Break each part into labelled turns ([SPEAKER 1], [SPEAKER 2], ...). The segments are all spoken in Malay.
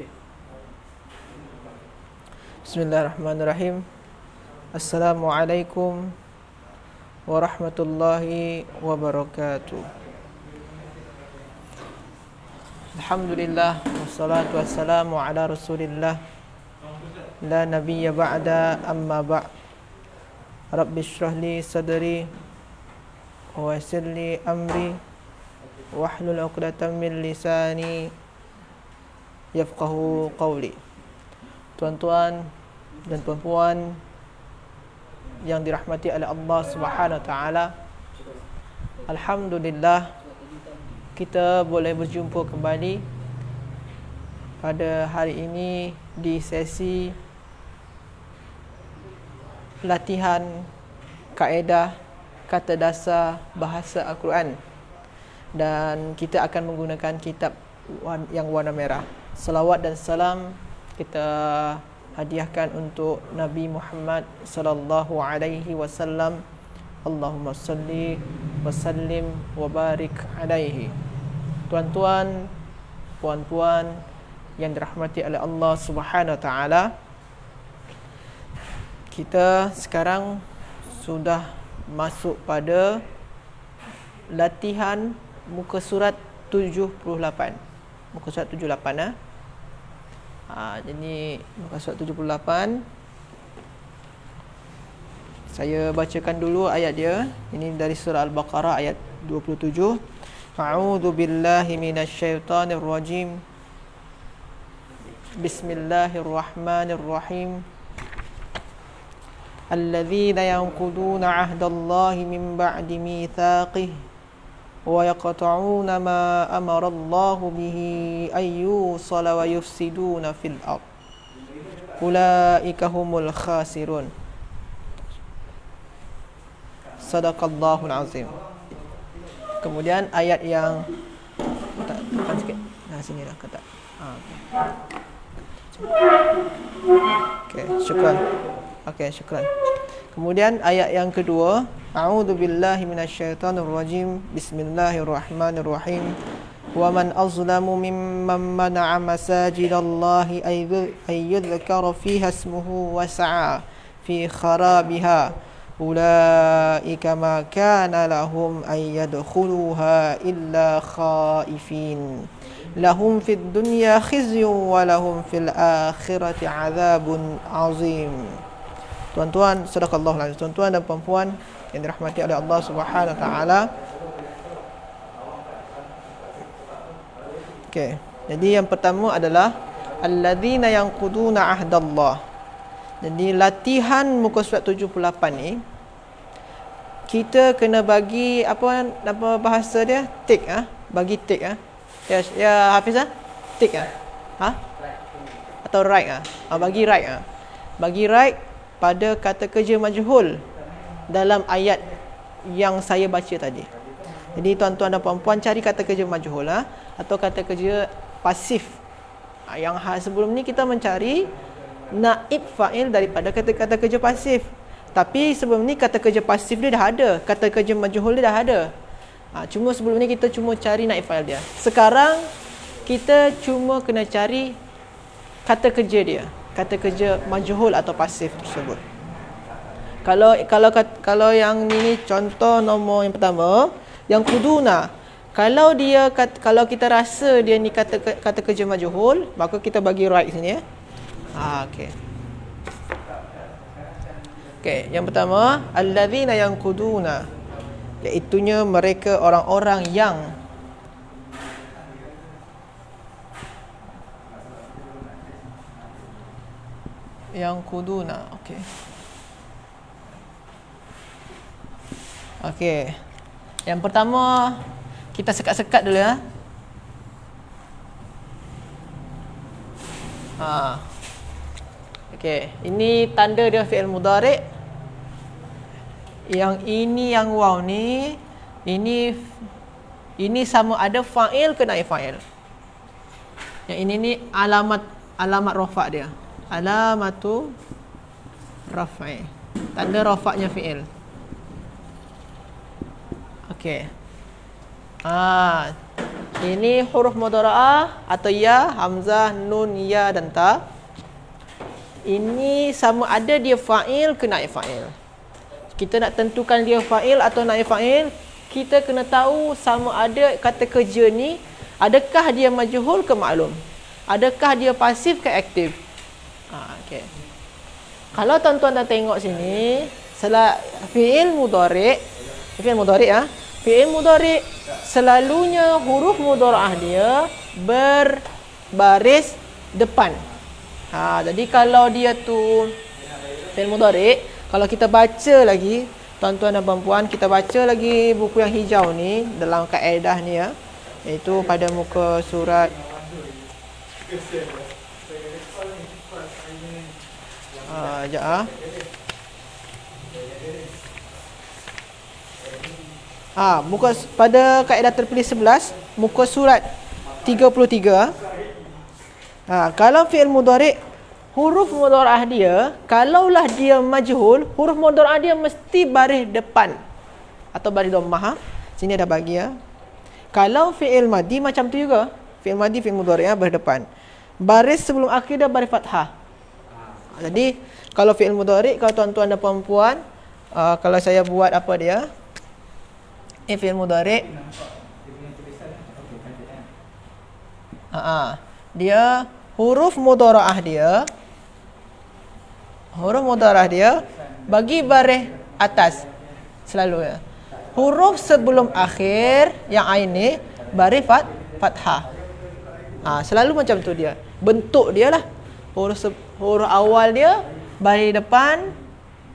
[SPEAKER 1] Okay. Bismillahirrahmanirrahim. Assalamualaikum warahmatullahi wabarakatuh. Alhamdulillah wassalatu wassalamu ala Rasulillah la nabiyya ba'da amma ba'. Rabbi shrah li sadri wa yassir li amri wahlul 'uqdatam min lisani yafqahu qawli. Tuan-tuan dan puan-puan yang dirahmati oleh Allah Subhanahu wa taala, alhamdulillah kita boleh berjumpa kembali pada hari ini di sesi latihan kaedah kata dasar bahasa Al-Quran, dan kita akan menggunakan kitab yang warna merah. Salawat dan salam kita hadiahkan untuk Nabi Muhammad sallallahu alaihi wasallam. Allahumma salli wa sallim wa barik alaihi. Tuan-tuan, puan-puan yang dirahmati oleh Allah Subhanahu wa taala, kita sekarang sudah masuk pada latihan muka surat 78. Muka surat 78 jadi muka surat 78. Saya bacakan dulu ayat dia. Ini dari surah Al-Baqarah ayat 27. A'udzu billahi minasyaitonir rajim. Bismillahirrahmanirrahim. Alladzina yanquduna 'ahdallahi min ba'di mitsaqih wa yaqta'una ma amara Allahu bihi ayyusala wa yufsiduna fil ard. Ulaika humul khasirun. Sadaqallahul azim. Kemudian ayat yang tekan sikit. Sini dah kata. Okey, syukran. Okey, syukran. Kemudian ayat yang kedua, a'udzu billahi minasyaitonir rajim. Bismillahirrahmanirrahim. Wa man azlamu mimman mana'a masajidallahi ay yudhkara fiha ismuhu wa sa'a fi kharabiha. Ulaika ma kana lahum ay yadkhuluha illa khaifin. Lahum fid dunya khizyun wa lahum fil akhirati 'adzabun 'azim. Tuan-tuan, sadaqallahul azim. Tuan-tuan dan puan-puan yang dirahmati oleh Allah Subhanahu wa taala. Okey. Jadi yang pertama adalah alladzina yanquduna ahdallah. Jadi latihan muka surat 78 ni kita kena bagi apa bahasa dia? Tik bagi tik Ya Hafiz Tik Atau right bagi right Bagi right pada kata kerja majhul dalam ayat yang saya baca tadi. Jadi tuan-tuan dan puan-puan cari kata kerja majhul atau kata kerja pasif. Yang sebelum ni kita mencari naib fa'il daripada kata-kata kerja pasif. Tapi sebelum ni kata kerja pasif dia dah ada, kata kerja majhul dia dah ada. Cuma sebelum ni kita cuma cari naib fa'il dia. Sekarang kita cuma kena cari kata kerja dia, kata kerja majhul atau pasif tersebut. Kalau yang ini contoh nombor yang pertama, yang kuduna. Kalau kita rasa dia ni kata kerja majhul, maka kita bagi right sini okey. Okey, yang pertama alladzina yanquduna, iaitunya mereka orang-orang yang kuduna. Okey. Yang pertama kita sekat-sekat dulu Okey, ini tanda dia fi'il mudhari'. Yang ini yang waw ni, ini sama ada fa'il ke naib fa'il. Yang ini ni alamat rafa' dia. Alamatu raf'i. Tanda rafa'nya fi'il. Okey. Ini huruf mudhara'ah atau ya, hamzah, nun, ya dan ta. Ini sama ada dia fa'il ke naib fa'il. Kita nak tentukan dia fa'il atau naib fa'il, kita kena tahu sama ada kata kerja ni adakah dia majhul ke maklum. Adakah dia pasif ke aktif. Okey. Kalau tuan-tuan dah tengok sini, fi'il mudhari', fi'il mudhari' selalunya huruf mudhara'ah dia berbaris depan. Jadi kalau dia tu fi'il mudhari', kalau kita baca lagi, tuan-tuan dan puan-puan, kita baca lagi buku yang hijau ni dalam kaedah ni ya, iaitu pada muka surat muka pada kaedah terpilih 11, muka surat 33. Kalau fi'il mudhari', huruf mudhara'ah dia, kalaulah dia majhul, huruf mudhara'ah dia mesti baris depan atau baris dhammah. Sini dah bagi ya. Kalau fi'il madi macam tu juga. Fi'il madi, fi'il mudhari' baris depan. Baris sebelum akhir dia baris fathah. Jadi kalau fi'il mudhari', kalau tuan-tuan dan puan-puan, kalau saya buat apa dia? Fi'il mudhari'. Dia huruf mudhara'ah dia, bagi baris atas selalu ya. Huruf sebelum akhir yang ain ni baris fathah. Selalu macam tu dia. Bentuk dia lah. Huruf awal dia baris depan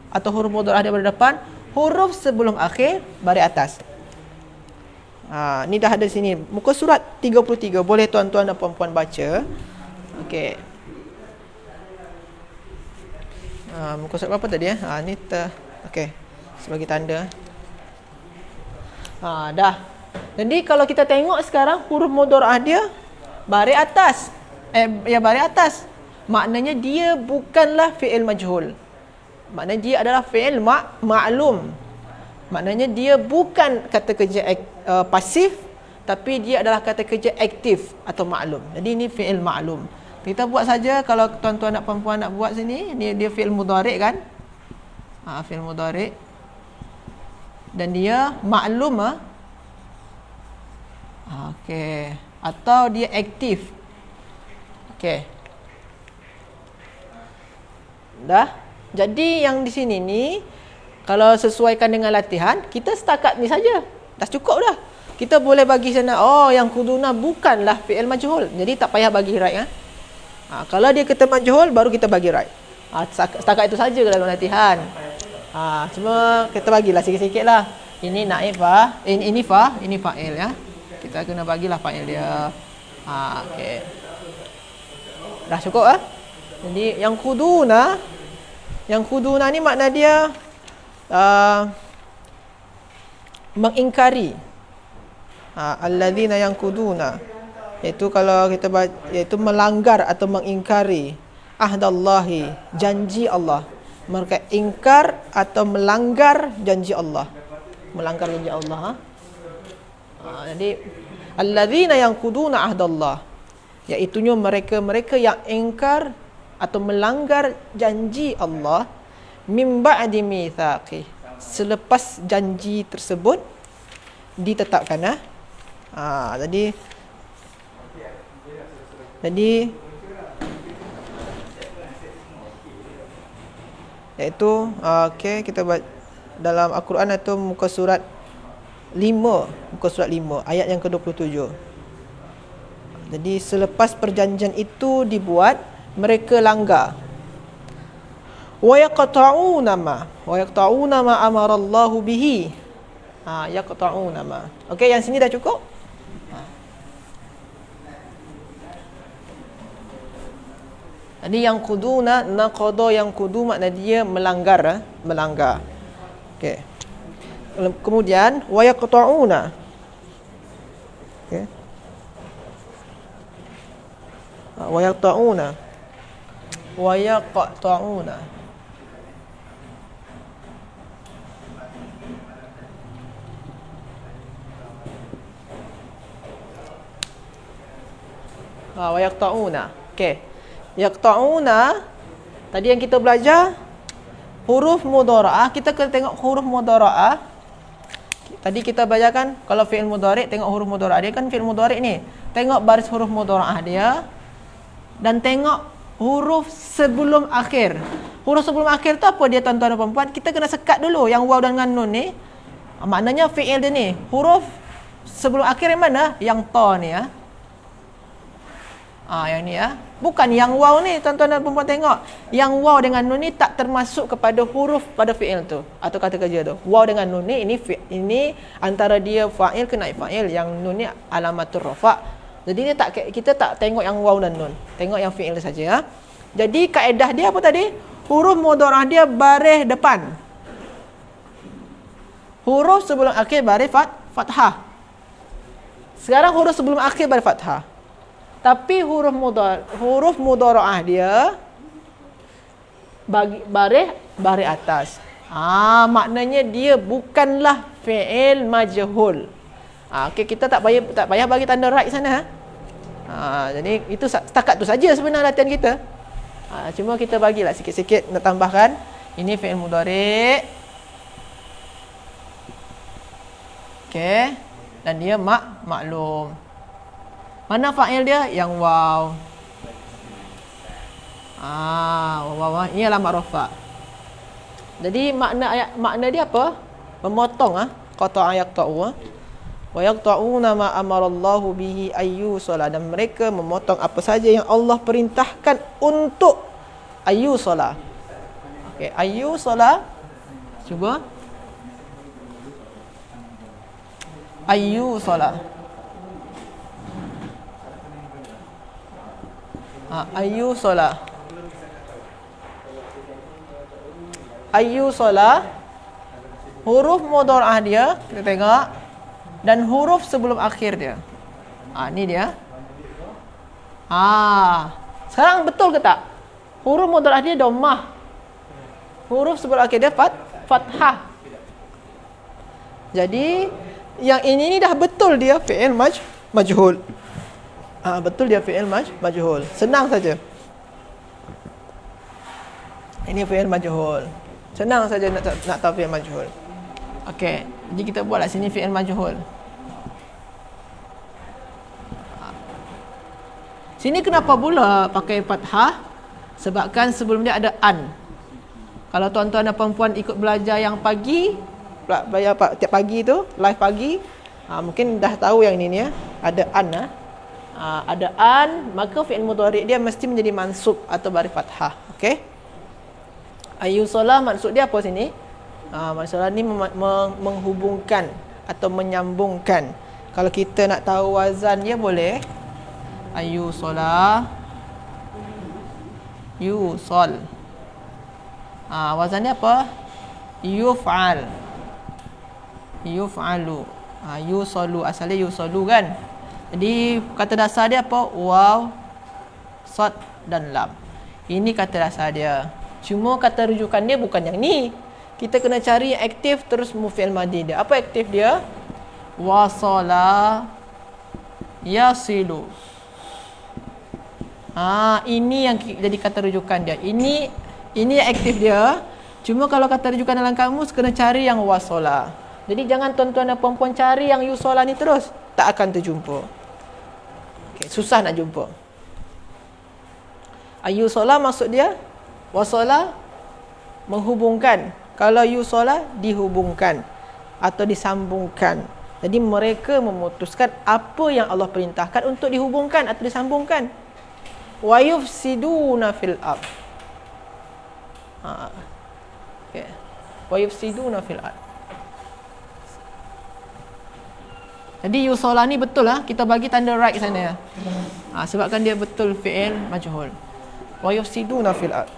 [SPEAKER 1] atau huruf mudhara'ah dia baris depan, huruf sebelum akhir baris atas. Ni dah ada sini. Muka surat 33. Boleh tuan-tuan dan puan-puan baca. Okey. Muka surat berapa tadi ya? Ni okey. Sebagai tanda. Dah. Jadi kalau kita tengok sekarang huruf mudhara'ah dia baris atas. Baris atas. Maknanya dia bukanlah fi'il majhul. Maknanya dia adalah fi'il ma'lum. Maknanya dia bukan kata kerja pasif, tapi dia adalah kata kerja aktif atau maklum. Jadi ini fi'il maklum. Kita buat saja kalau tuan-tuan dan puan-puan nak buat sini. Dia fi'il mudhari' kan? Fi'il mudhari'. Dan dia maklum okey. Atau dia aktif. Okey. Dah. Jadi yang di sini ni, kalau sesuaikan dengan latihan, kita setakat ni saja. Dah cukup dah. Kita boleh bagi sana, yang kuduna bukanlah fi'il majhul. Jadi tak payah bagi right. Kalau dia kata majhul, baru kita bagi right. Setakat itu saja dalam latihan. Cuma kita bagilah sikit-sikit lah. Ini naib ini fa'il ya. Kita kena bagilah fa'il dia. Okey. Dah cukup Jadi yang kuduna ni makna dia mengingkari. Alladzina yanquduna, iaitu kalau kita iaitu melanggar atau mengingkari ahdallahi, janji Allah. Mereka ingkar atau melanggar janji Allah. Melanggar janji Allah. Jadi alladzina yanquduna ahdallah, iaitunya mereka yang ingkar atau melanggar janji Allah min ba'di mitsaqi, selepas janji tersebut ditetapkan. Jadi iaitu okey, kita buat dalam Al-Quran itu muka surat 5, ayat yang ke-27. Jadi selepas perjanjian itu dibuat, mereka langgar. Wa yaqta'una ma amarallahu bihi. Yaqta'una ma. Okey, yang sini dah cukup? Jadi yang quduna, naqada yang qudu makna dia melanggar, melanggar. Okey. Kemudian wa yaqta'una. Okey. Wa yaqta'una. Wa yaqta'una. Wa yaqta'una. Okey. Yaqta'una tadi yang kita belajar huruf mudhara'ah, kita kena tengok huruf mudhara'ah. Tadi kita belajarkan kalau fi'il mudhari' tengok huruf mudhara'ah dia, kan fi'il mudhari' ni. Tengok baris huruf mudhara'ah dia dan tengok huruf sebelum akhir. Huruf sebelum akhir tu apa dia tuan-tuan dan puan-puan? Kita kena sekat dulu yang waw dengan nun ni. Maknanya fi'il dia ni. Huruf sebelum akhir yang mana? Yang ta ni ya. Yang ni ya. Bukan yang waw ni tuan-tuan dan puan-puan tengok. Yang waw dengan nun ni tak termasuk kepada huruf pada fi'il tu atau kata kerja tu. Waw dengan nun ni ini antara dia fa'il ke naib fa'il, yang nun ni alamatur rafa'. Jadi dia kita tak tengok yang waw dan nun. Tengok yang fi'il saja ya. Jadi kaedah dia apa tadi? Huruf mudharah dia baris depan. Huruf sebelum akhir baris fathah. Sekarang huruf sebelum akhir baris fathah. Tapi huruf mudhara'ah dia baris atas. Maknanya dia bukanlah fi'il majhul. Okey, kita tak payah bagi tanda right sana. Jadi itu setakat tu saja sebenarnya latihan kita. Cuma kita bagilah sikit-sikit nak tambahkan. Ini fi'il mudhari'. Okey. Dan dia maklum. Mana fa'il dia? Yang waw. Waw. Ini alamat rafa'. Jadi makna dia apa? Memotong qata'a yaqta'u. Wa yaqta'una ma amarallahu bihi ayyusala, dan mereka memotong apa saja yang Allah perintahkan untuk ayyusala. Okey, ayyusala. Cuba. Ayyusala. Ayyusala. Ayyusala. Huruf mudhara'ah dia kita tengok, dan huruf sebelum akhir dia. Ni dia. Sekarang betul ke tak? Huruf mudhara'ah dia dhammah. Huruf sebelum akhir dia fathah. Jadi yang ini dah betul dia fi'il majhul. Betul dia fi'il majhul. Senang saja. Ini fi'il majhul. Senang saja nak tahu fi'il majhul. Okey, jadi kita buatlah sini fi'il majhul. Sini kenapa pula pakai fathah? Sebabkan sebelum dia ada an. Kalau tuan-tuan dan puan-puan ikut belajar yang pagi, belajar tiap pagi tu, live pagi, mungkin dah tahu yang ini ya. Ada an ada an, maka fi'il mudhari' dia mesti menjadi mansub atau baris fathah. Okey. Ayyusala maksud dia apa sini? Masalah ni menghubungkan atau menyambungkan. Kalau kita nak tahu wazan dia boleh ayyusala yusal. Wazan dia apa? Yuf'al. Yuf'alu. Yusalu, asalnya yusalu kan. Jadi kata dasar dia apa? Waw, sad dan lam. Ini kata dasar dia. Cuma kata rujukan dia bukan yang ni. Kita kena cari yang aktif terus fi'il madhi dia. Apa aktif dia? Wasala yasilu. Ini yang jadi kata rujukan dia. Ini yang aktif dia. Cuma kalau kata rujukan dalam kamus kena cari yang wasala. Jadi jangan tuan-tuan dan puan-puan cari yang yusala ni terus, tak akan terjumpa. Okay, susah nak jumpa. Ayyusala maksud dia wasala menghubungkan. Kalau yusala dihubungkan atau disambungkan. Jadi mereka memutuskan apa yang Allah perintahkan untuk dihubungkan atau disambungkan. Wa yufsiduna fil ard. Okay. Wa yufsiduna fil ard. Jadi yusala ni betul kita bagi tanda right sana ya. Sebabkan dia betul fi'il majhul. Wa yufsiduna fil ard.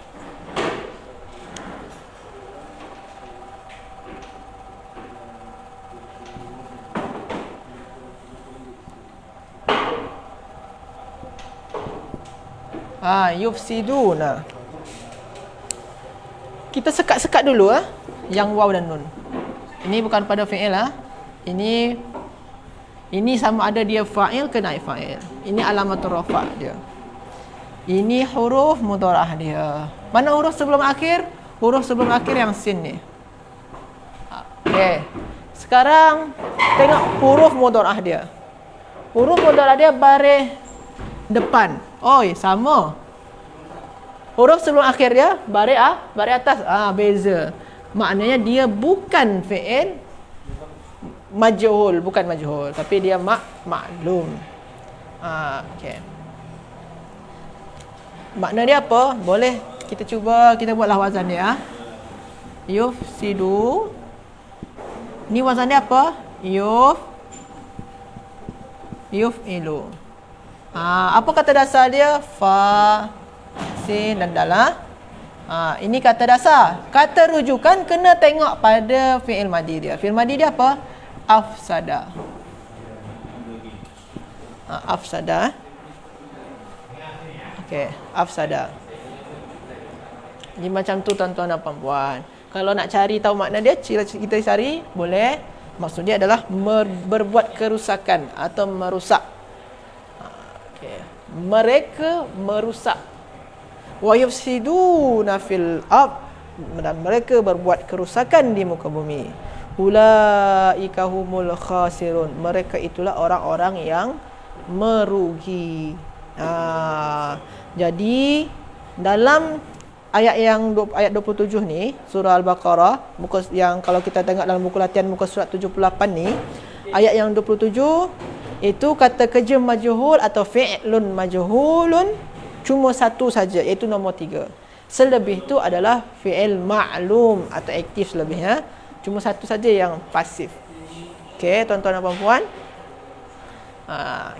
[SPEAKER 1] Yufsiduna. Kita sekat-sekat dulu yang waw dan nun. Ini bukan pada fi'il Ini Ini sama ada dia fa'il ke naib fa'il. Ini alamatul rafa' dia. Ini huruf mudharah dia. Mana huruf sebelum akhir? Huruf sebelum akhir yang sin ni. Okey. Sekarang tengok huruf mudharah dia. Huruf mudharah dia baris depan. Oi, sama. Huruf sebelum akhir dia baris atas. Beza. Maknanya dia bukan fi'il majhul, bukan majhul, tapi dia maklum. Okey. Makna dia apa? Boleh kita cuba kita buatlah wazan dia. Yufsidu. Ni wazan dia apa? Yuf'ilu. Apa kata dasar dia? Fa, sin dan dal. Ini kata dasar. Kata rujukan kena tengok pada fi'il madi dia. Fi'il madi dia apa? Afsada. Afsada. Okey, afsada. Jadi macam tu tuan-tuan dan puan-puan. Kalau nak cari tahu makna dia, kita cari boleh. Maksud dia adalah berbuat kerusakan atau merusak. Okey. Mereka merusak. Wa yufsiduna fil ard, dan mereka berbuat kerusakan di muka bumi. Ulaika humul khasirun, mereka itulah orang-orang yang merugi. Jadi dalam ayat 27 ni surah Al-Baqarah, muka yang kalau kita tengok dalam buku latihan muka surat 78 ni, ayat yang 27 itu kata kerja majhul atau fi'lun majhulun cuma satu saja, iaitu nombor 3. Selebih tu adalah fi'il ma'lum atau aktif selebihnya. Cuma satu saja yang pasif. Okey, tuan-tuan dan puan-puan.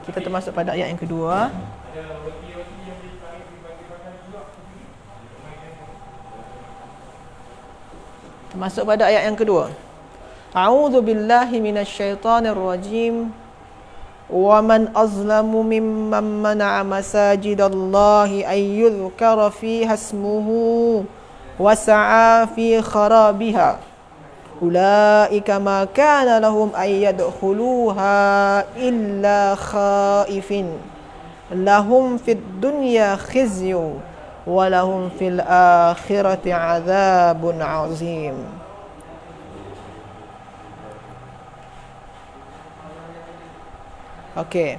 [SPEAKER 1] Kita termasuk pada ayat yang kedua. Termasuk pada ayat yang kedua. A'udzu billahi minasyaitonir rajim. Wa man azlamu mimman mana'a masajidallahi ay yudhkara fiha ismuhu wa sa'a fi kharabiha. Ulaika ma kana lahum ay yadkhuluha illa khaifin. Lahum fid dunya khizyu wa lahum fil akhirati 'adzabun 'azim. Okey.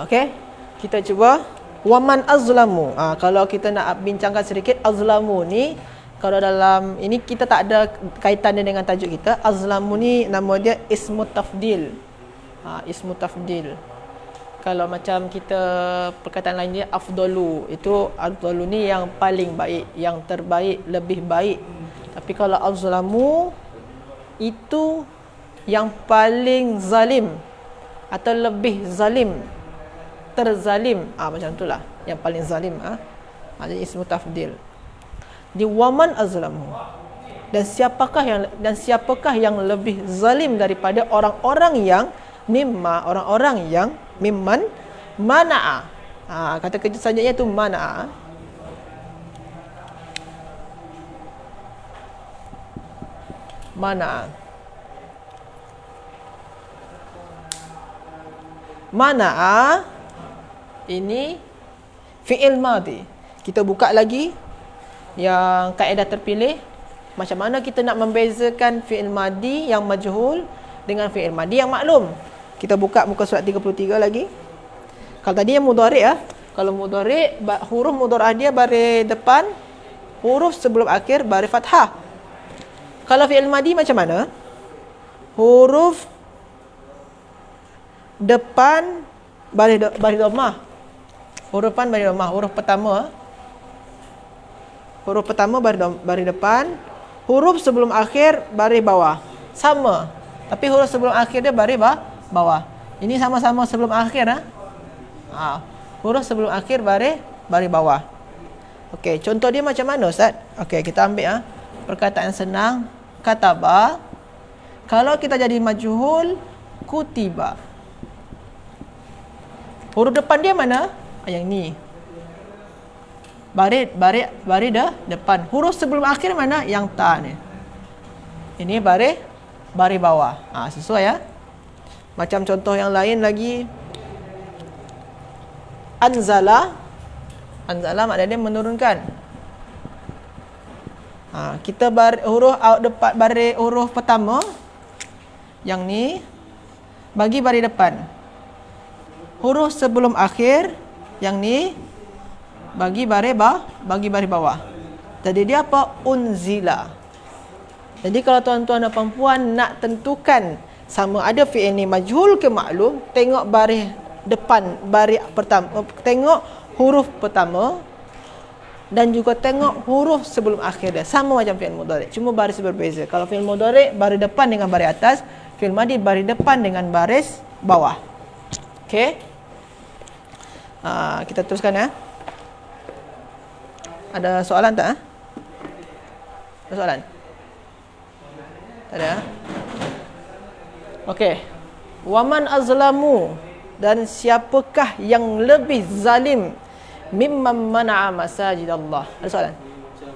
[SPEAKER 1] Okey. Kita cuba waman azlamu. Kalau kita nak bincangkan sedikit, azlamu ni kalau dalam ini kita tak ada kaitannya dengan tajuk kita. Azlamu ni nama dia ismu tafdil. Ismu tafdil. Kalau macam kita perkataan lain dia afdalu, itu afdalu ni yang paling baik, yang terbaik, lebih baik. Tapi kalau azlamu itu yang paling zalim atau lebih zalim, terzalim, macam itulah yang paling zalim. Jadi ismu tafdil. Di waman azlamu, dan siapakah yang lebih zalim daripada orang-orang yang mimman mana'a. Kata kerja selanjutnya itu mana'a. Mana'a ini fi'il madhi. Kita buka lagi yang kaedah terpilih. Macam mana kita nak membezakan fi'il madhi yang majhul dengan fi'il madhi yang maklum. Kita buka muka surat 33 lagi. Kalau tadi yang mudhari' Kalau mudhari', huruf mudharah dia baris depan, huruf sebelum akhir baris fathah. Kalau fi'il madhi macam mana? Huruf depan baris dhammah. Huruf depan baris dhammah. Huruf pertama baris depan, huruf sebelum akhir baris bawah. Sama. Tapi huruf sebelum akhir dia baris bawah. Ini sama-sama sebelum akhir. Huruf sebelum akhir baris bawah. Okey, contoh dia macam mana Ustaz? Okey, kita ambil perkataan senang. Kataba. Kalau kita jadi majhul, kutiba. Huruf depan dia mana? Yang ni. baris depan. Huruf sebelum akhir mana? Yang ta ni. Ini baris bawah. Sesuai ya. Macam contoh yang lain lagi. Anzala makna dia menurunkan. Kita huruf depan, baris huruf pertama yang ni bagi baris depan. Huruf sebelum akhir yang ni bagi baris bawah. Jadi dia apa? Unzila. Jadi kalau tuan-tuan dan puan nak tentukan sama ada fi'il ni majhul ke maklum, tengok baris depan, baris pertama, tengok huruf pertama dan juga tengok huruf sebelum akhir dia. Sama macam fi'il mudhari', cuma baris berbeza. Kalau fi'il mudhari' baris depan dengan baris atas, fi'il madhi baris depan dengan baris bawah. Okey. Kita teruskan ya. Ada soalan tak? Ada soalan? Tak ada. Okey. Waman azlamu, dan siapakah yang lebih zalim mimman mana'a masajid Allah? Ada soalan?
[SPEAKER 2] Macam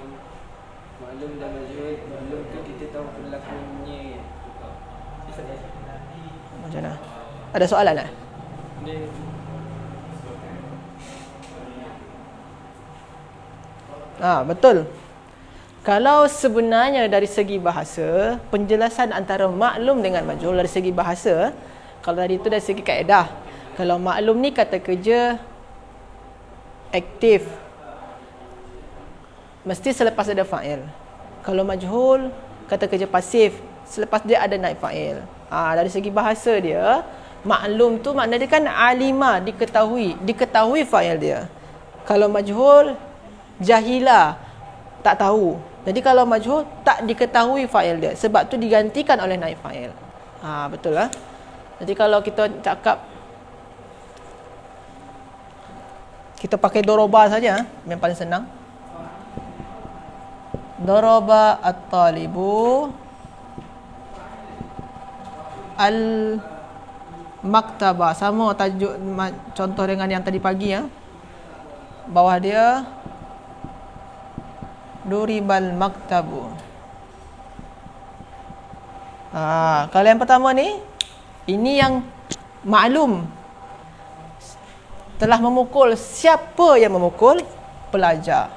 [SPEAKER 2] maklum dan majhul, maklum tu kita tahu pelakunya.
[SPEAKER 1] Macam mana? Ada soalan tak? Betul. Kalau sebenarnya dari segi bahasa, penjelasan antara maklum dengan majhul dari segi bahasa, kalau tadi itu dari segi kaedah. Kalau maklum ni kata kerja aktif, mesti selepas ada fa'il. Kalau majhul, kata kerja pasif, selepas dia ada naib fa'il. Dari segi bahasa dia, maklum tu makna dia kan alima, diketahui fa'il dia. Kalau majhul, jahila, tak tahu. Jadi kalau majhul, tak diketahui fa'il dia. Sebab tu digantikan oleh naib fa'il. Betul lah. Jadi kalau kita cakap, kita pakai doroba saja, yang paling senang. Doroba at-talibu al-maktaba. Sama tajuk, contoh dengan yang tadi pagi ya. Bawah dia duribal maktabu. Kalau yang pertama ni, ini yang maklum, telah memukul. Siapa yang memukul? Pelajar.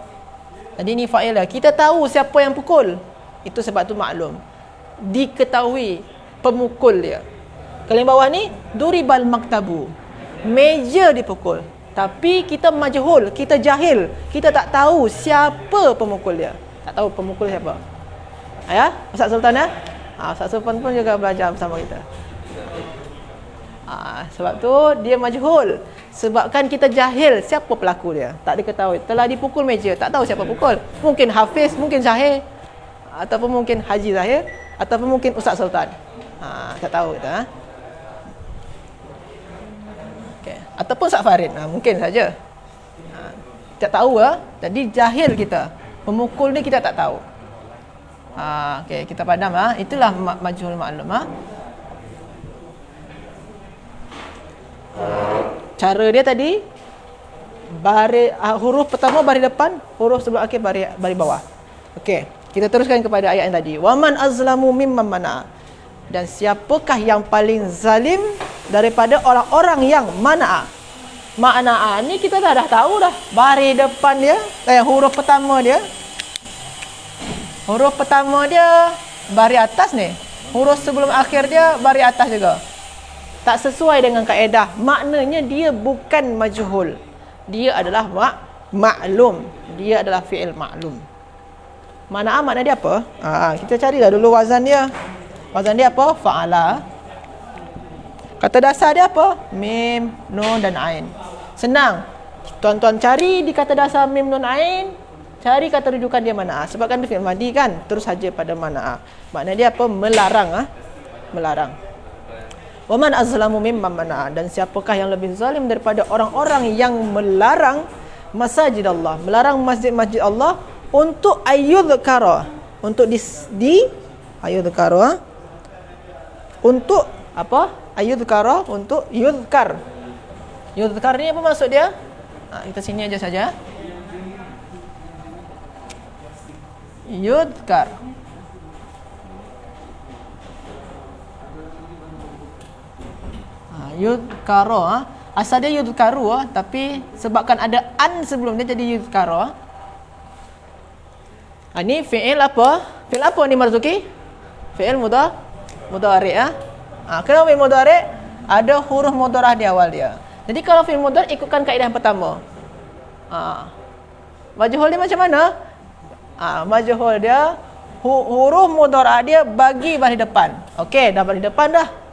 [SPEAKER 1] Jadi ini fa'il lah. Kita tahu siapa yang pukul. Itu sebab tu maklum. Diketahui pemukul dia. Kalau yang bawah ni, duribal maktabu. Meja dipukul. Tapi kita majhul, kita jahil. Kita tak tahu siapa pemukul dia. Tak tahu pemukul siapa. Ya? Ustaz Sultan ya? Ustaz Sultan pun juga belajar bersama kita. Sebab tu dia majhul. Sebabkan kita jahil siapa pelaku dia. Tak diketahui. Telah dipukul meja, tak tahu siapa pukul. Mungkin Hafiz, mungkin Zahir, ataupun mungkin Haji Zahir, ataupun mungkin Ustaz Sultan. Tak tahu kita. Ataupun Ustaz Farid, mungkin saja. Tak tahu lah. Jadi jahil kita. Pemukul ni kita tak tahu. Okey, kita padam itulah majhul maklum. Cara dia tadi, huruf pertama baris depan, huruf sebelum akhir baris bawah. Okey, kita teruskan kepada ayat yang tadi. Waman azlamu mimman mana'a, dan siapakah yang paling zalim daripada orang-orang yang mana'a. Mana'a ni kita dah tahu dah. Baris depan dia, huruf pertama dia. Huruf pertama dia baris atas ni. Huruf sebelum akhir dia baris atas juga. Tak sesuai dengan kaedah. Maknanya dia bukan majhul. Dia adalah maklum. Dia adalah fi'il maklum. Mana'a makna dia apa? Kita carilah dulu wazan dia. Wazan dia apa? Fa'ala. Kata dasar dia apa? Mim, nun dan ain. Senang. Tuan-tuan cari di kata dasar mim, nun, ain, cari kata rujukan dia mana'a. Sebab kan dia fi'il madhi kan? Terus saja pada mana'a. Makna dia apa? Melarang. Melarang. Waman azlamu mimman mana'a, dan siapakah yang lebih zalim daripada orang-orang yang melarang masjid Allah, melarang masjid-masjid Allah untuk ayyudhkara, untuk ayyudhkara, untuk apa? Ayyudhkara, untuk yudhkar. Yudhkar ni apa maksud dia? Kita sini aja saja. Yudkar. Yudkaro. Asal dia yudkaru, tapi sebabkan ada an sebelum dia jadi yudkaro. Ini fi'il apa? Fi'il apa ni Marzuki? Fi'il mudhari'. Kenapa fi'il mudhari'? Ada huruf mudharah di awal dia. Jadi kalau fi'il mudhari' ikutkan kaedah yang pertama. Majhul dia macam mana? Majhul dia huruf mudharah dia bagi baris depan. Okey, dah baris depan dah.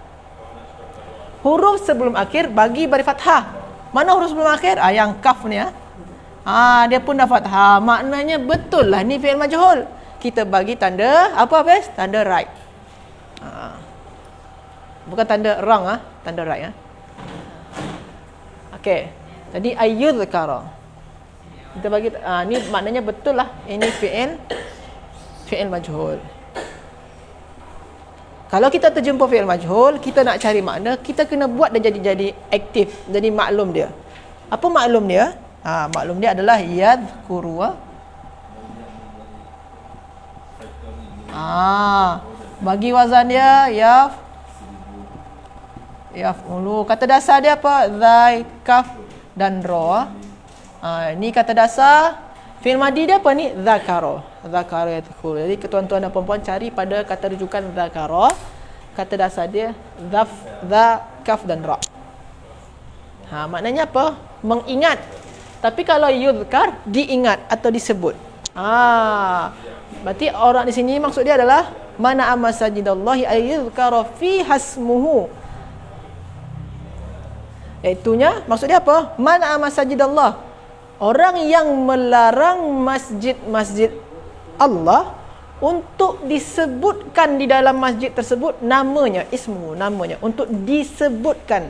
[SPEAKER 1] Huruf sebelum akhir bagi baris fathah. Mana huruf sebelum akhir? Yang kaf ni. Dia pun dah fathah. Maknanya betul lah ni fi'il majhul. Kita bagi tanda apa Hafiz? Tanda right. Bukan tanda wrong, tanda right. Okey. Jadi ayyudhkara. Kita bagi ni maknanya betul lah. Ini fi'il majhul. Kalau kita terjumpa fi'il majhul, kita nak cari makna, kita kena buat dia jadi aktif, jadi maklum dia. Apa maklum dia? Maklum dia adalah yadhkuru. Bagi wazan dia yaf'ulu. Kata dasar dia apa? Dhai, kaf dan ra. Ni kata dasar. Fi'il madi dia apa ni? Dzakara. Dzakara yadhkuru. Jadi tuan-tuan dan puan-puan cari pada kata rujukan dzakara. Kata dasar dia dhaf, dha, kaf dan ra. Maknanya apa? Mengingat. Tapi kalau yudhkar, diingat atau disebut. Berarti orang di sini maksud dia adalah mana amasajidallahi ayyudhkara fi hasmuhu. Iaitunya maksud dia apa? Mana amasajidallah. Orang yang melarang masjid-masjid Allah untuk disebutkan di dalam masjid tersebut namanya, ismu, namanya, untuk disebutkan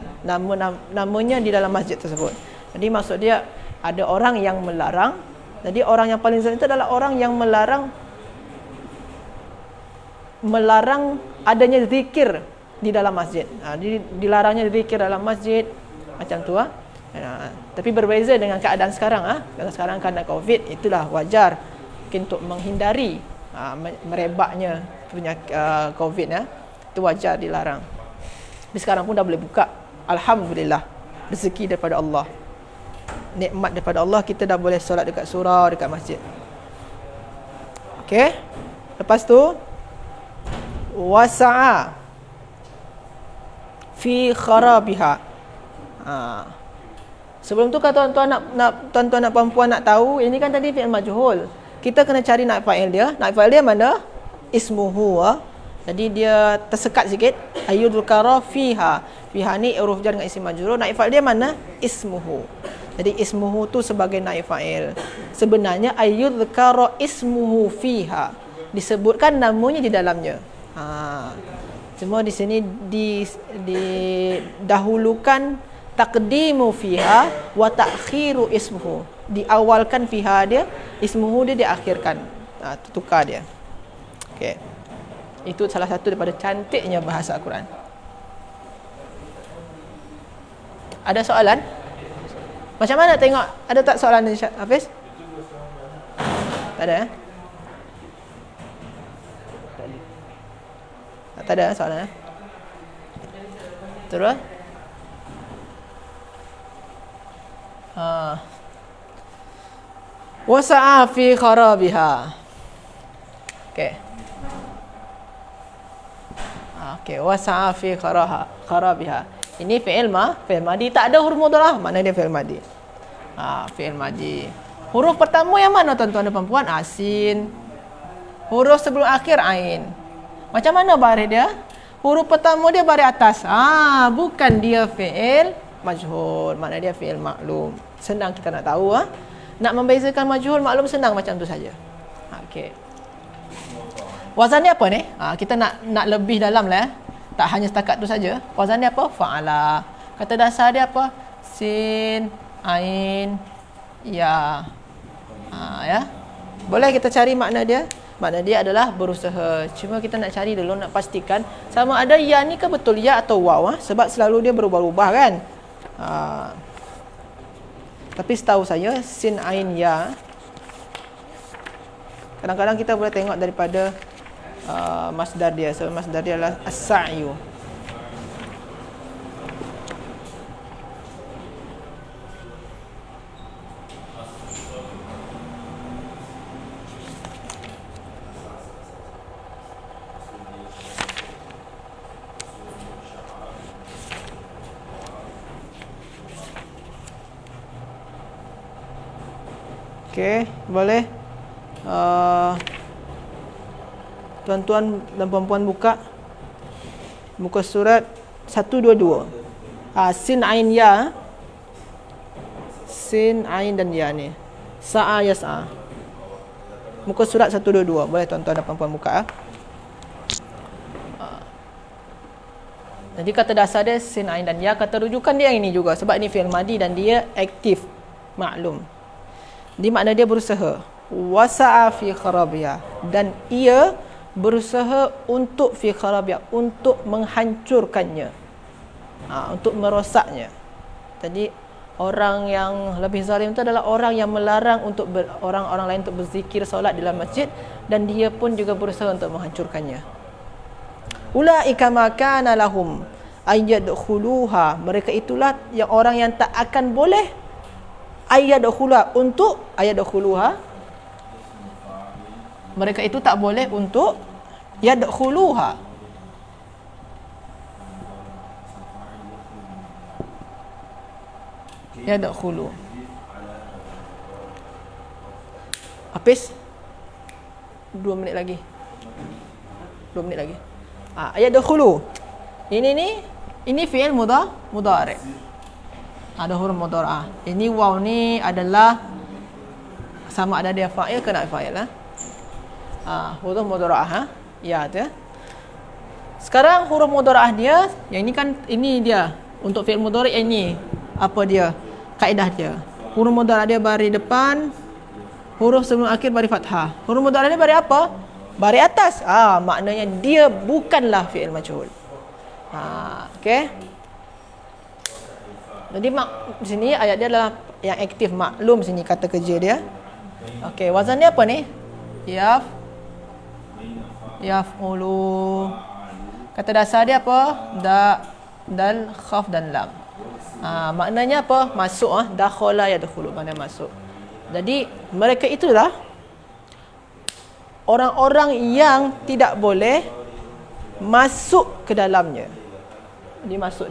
[SPEAKER 1] namanya di dalam masjid tersebut. Jadi maksud dia ada orang yang melarang. Jadi orang yang paling zalim itu adalah orang yang melarang adanya zikir di dalam masjid. Dilarangnya zikir dalam masjid macam tu. Tapi berbeza dengan keadaan sekarang. Kalau sekarang kerana COVID, itulah wajar mungkin untuk menghindari merebaknya COVID. Itu wajar dilarang. Tapi sekarang pun dah boleh buka. Alhamdulillah, rezeki daripada Allah, nikmat daripada Allah, kita dah boleh solat dekat surau, dekat masjid. Okey. Lepas tu wasa'a fi kharabiha. Sebelum tu kalau tuan-tuan nak puan-puan nak tahu, ini kan tadi fi'il majhul. Kita kena cari naib fa'il dia. Naib fa'il dia mana? Ismuhu. Jadi dia tersekat sikit. Ayyudhkara fiha. Fiha ni huruf jar dengan isim majrur. Naib fa'il dia mana? Ismuhu. Jadi ismuhu tu sebagai naib fa'il. Sebenarnya ayyudhkara ismuhu fiha. Disebutkan namanya di dalamnya. Cuma di sini didahulukan taqdimu fiha wa ta'khiru ismuhu. Diawalkan fiha dia, ismuhu dia diakhirkan. Tukar dia. Okey. Itu salah satu daripada cantiknya bahasa Al-Quran. Ada soalan? Macam mana tengok? Ada tak soalan ni Hafiz? Tak ada. Tak ada soalan. Terus? Wasa'a fi kharabiha. Okey. Okey, wasa'a fi kharabiha. Ini fi'il madi, tak ada huruf mudharah. Mana dia fi'il madi? Fi'il madi. Huruf pertama yang mana tuan-tuan dan puan-puan? Sin. Huruf sebelum akhir ain. Macam mana baris dia? Huruf pertama dia baris atas. Bukan dia fi'il majhul, makna dia fi'il maklum. Senang kita nak tahu. Nak membezakan majhul maklum senang macam tu saja. Okey. Wazan dia apa ni? Kita nak lebih dalam lah. Tak hanya setakat tu saja. Wazan dia apa? Fa'ala. Kata dasar dia apa? Sin, ain, ya. Ya. Boleh kita cari makna dia? Makna dia adalah berusaha. Cuma kita nak cari dulu, nak pastikan sama ada ya ni ke betul ya atau waw. Sebab selalu dia berubah-ubah kan. Tapi setahu saya sin ain ya. Kadang-kadang kita boleh tengok daripada masdar dia. So masdar dia adalah as-sa'yu. Okey, boleh tuan-tuan dan puan-puan buka muka surat 122. Sin ain ya. Sin ain dan ya ni. Sa'a yas'a. Muka surat 122. Boleh tuan-tuan dan puan-puan buka. Jadi kata dasar dia sin ain dan ya, kata rujukan dia yang ini juga sebab ini fi'il madi dan dia aktif, maklum. Di makna dia berusaha. Wasa'a fi kharabiha, dan ia berusaha untuk fi kharabiha, untuk menghancurkannya, untuk merosaknya. Jadi orang yang lebih zalim itu adalah orang yang melarang untuk orang-orang lain untuk berzikir, solat dalam masjid, dan dia pun juga berusaha untuk menghancurkannya. Ulaika ma kana lahum ayyadkhuluha, mereka itulah yang orang yang tak akan boleh ayyadkhuluha, untuk ayyadkhuluha, mereka itu tak boleh untuk yadkhuluha. Yadkhulu. Habis 2 minit lagi. 2 minit lagi. Yadkhulu. Ini fi'il mudhari'. Ada huruf mudhari'. Ini waw ni adalah sama ada dia fa'il ke nak fa'il huruf mudhari'. Ya tu. Sekarang huruf mudhari' dia, yang ini kan ini dia untuk fi'il mudhari' ini apa dia? Kaedah dia. Huruf mudhari' dia bari depan, huruf sebelum akhir bari fathah. Huruf mudhari' dia bari apa? Bari atas. Maknanya dia bukanlah fi'il majhul. Okey. Jadi di sini ayat dia adalah yang aktif, maklum sini kata kerja dia. Okey, wazan dia apa ni? Yaf'ulu. Kata dasar dia apa? Dal, khaf dan lam. Maknanya apa? Masuk. Dakhala yadkhulu, maknanya masuk. Jadi mereka itulah orang-orang yang tidak boleh masuk ke dalamnya. Dia masuk,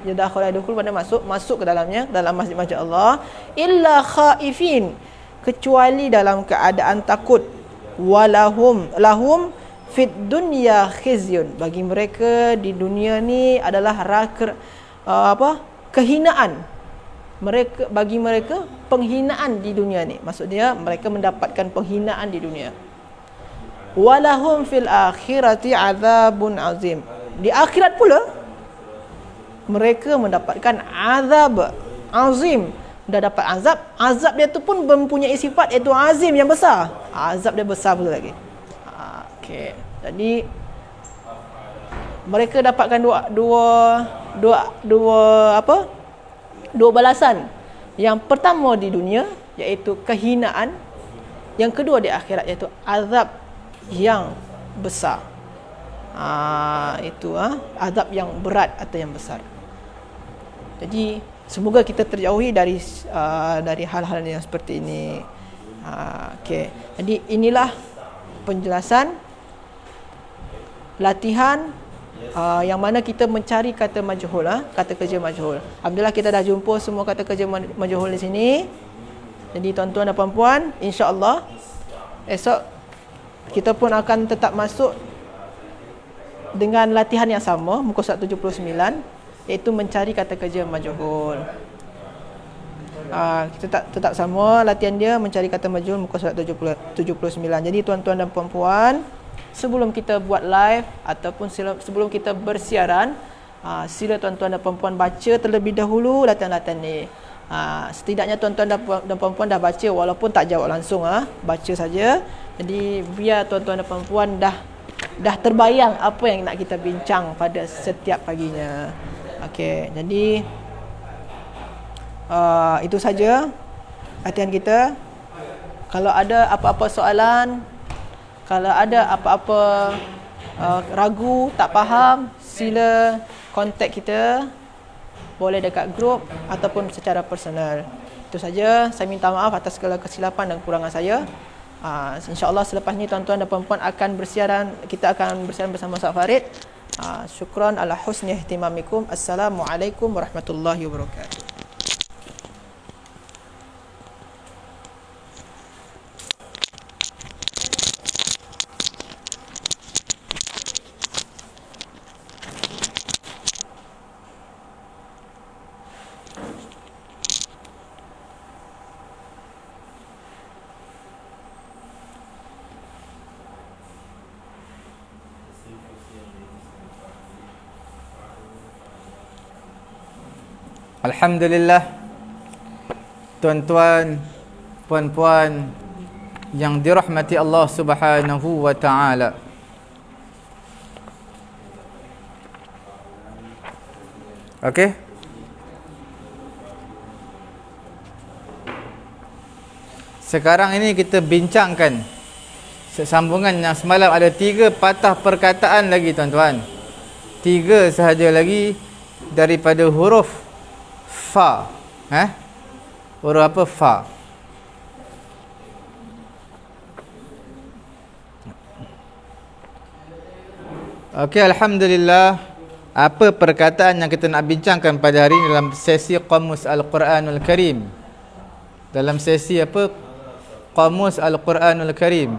[SPEAKER 1] dia dakhala yadkhulu, maknanya masuk ke dalamnya, dalam masjid-masjid Allah, illa khaifin, kecuali dalam keadaan takut. Lahum fid dunya khizyun, bagi mereka di dunia ni adalah kehinaan. Bagi mereka penghinaan di dunia ni. Maksud dia mereka mendapatkan penghinaan di dunia. Walahum fil akhirati azabun azim, di akhirat pula mereka mendapatkan azab azim. Dah dapat azab dia tu pun mempunyai sifat iaitu azim, yang besar. Azab dia besar pula lagi. Okey. Jadi mereka dapatkan dua balasan. Yang pertama di dunia iaitu kehinaan, yang kedua di akhirat iaitu azab yang besar. Azab yang berat atau yang besar. Jadi semoga kita terjauhi dari hal-hal yang seperti ini. Okey. Jadi inilah penjelasan latihan yang mana kita mencari kata majhul, kata kerja majhul. Alhamdulillah kita dah jumpa semua kata kerja majhul di sini. Jadi tuan-tuan dan puan-puan, insya-Allah esok kita pun akan tetap masuk dengan latihan yang sama, muka surat 79, iaitu mencari kata kerja majhul. Kita tetap sama latihan dia, mencari kata majhul, muka surat 79. Jadi tuan-tuan dan puan-puan, sebelum kita buat live ataupun sebelum kita bersiaran, sila tuan-tuan dan puan-puan baca terlebih dahulu latihan-latihan ni. Setidaknya tuan-tuan dan puan-puan dah baca, walaupun tak jawab langsung, baca saja. Jadi biar tuan-tuan dan puan-puan dah terbayang apa yang nak kita bincang pada setiap paginya. Okey, jadi itu saja latihan kita. Kalau ada apa-apa soalan, Kalau ada apa-apa ragu, tak faham, sila kontak kita, boleh dekat grup ataupun secara personal. Itu saja. Saya minta maaf atas segala kesilapan dan kekurangan saya. InsyaAllah selepas ni tuan-tuan dan puan-puan akan bersiaran, kita akan bersiaran bersama Ustaz Farid. Syukran ala husni ihtimamikum. Assalamualaikum warahmatullahi wabarakatuh.
[SPEAKER 3] Alhamdulillah, tuan-tuan, puan-puan yang dirahmati Allah Subhanahu wa taala. Okey. Sekarang ini kita bincangkan sambungan yang semalam. Ada 3 patah perkataan lagi, tuan-tuan. 3 sahaja lagi daripada huruf fa. Huruf apa? Fa. Okey, alhamdulillah. Apa perkataan yang kita nak bincangkan pada hari ini dalam sesi Qamus Al-Quranul Karim? Dalam sesi apa? Qamus Al-Quranul Karim.